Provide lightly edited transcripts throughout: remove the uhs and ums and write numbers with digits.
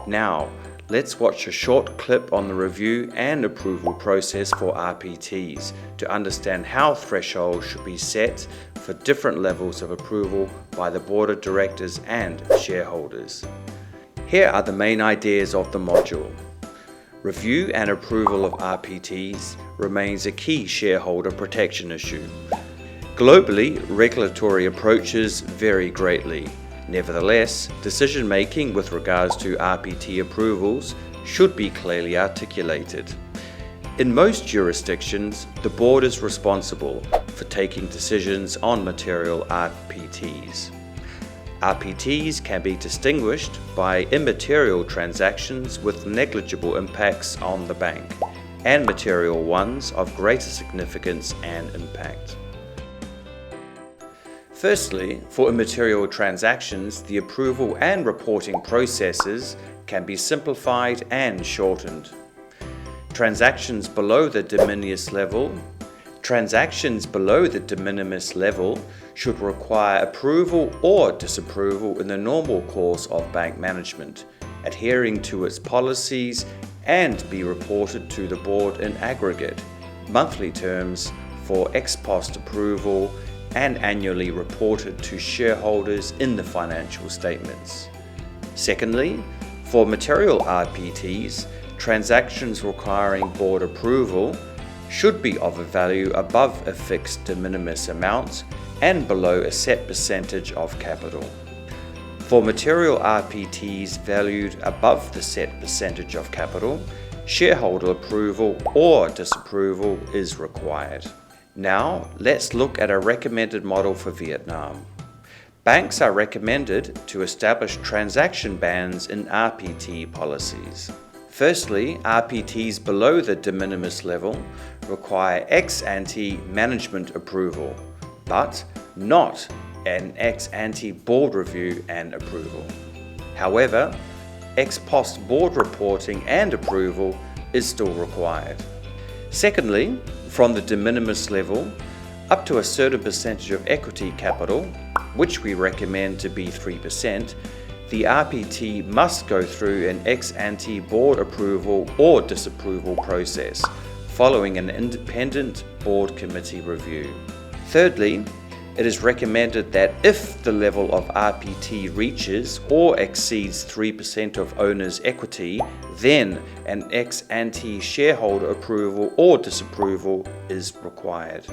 Now, let's watch a short clip on the review and approval process for RPTs to understand how thresholds should be set for different levels of approval by the Board of Directors and shareholders. Here are the main ideas of the module. Review and approval of RPTs remains a key shareholder protection issue. Globally, regulatory approaches vary greatly. Nevertheless, decision-making with regards to RPT approvals should be clearly articulated. In most jurisdictions, the board is responsible for taking decisions on material RPTs. RPTs can be distinguished by immaterial transactions with negligible impacts on the bank, and material ones of greater significance and impact. Firstly, for immaterial transactions, the approval and reporting processes can be simplified and shortened. Transactions below the de minimis level should require approval or disapproval in the normal course of bank management, adhering to its policies, and be reported to the board in aggregate, monthly terms for ex post approval, and annually reported to shareholders in the financial statements. Secondly, for material RPTs, transactions requiring board approval should be of a value above a fixed de minimis amount and below a set percentage of capital. For material RPTs valued above the set percentage of capital, shareholder approval or disapproval is required. Now, let's look at a recommended model for Vietnam. Banks are recommended to establish transaction bans in RPT policies. Firstly, RPTs below the de minimis level require ex-ante management approval, but not an ex-ante board review and approval. However, ex-post board reporting and approval is still required. Secondly, from the de minimis level, up to a certain percentage of equity capital, which we recommend to be 3%, the RPT must go through an ex-ante board approval or disapproval process, following an independent board committee review. Thirdly, it is recommended that if the level of RPT reaches or exceeds 3% of owners' equity, then an ex-ante shareholder approval or disapproval is required.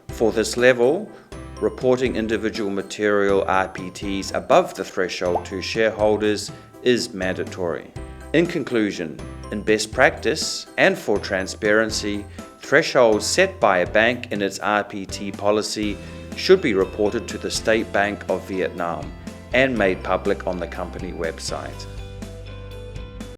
For this level, reporting individual material RPTs above the threshold to shareholders is mandatory. In conclusion, in best practice and for transparency, thresholds set by a bank in its RPT policy should be reported to the State Bank of Vietnam and made public on the company website.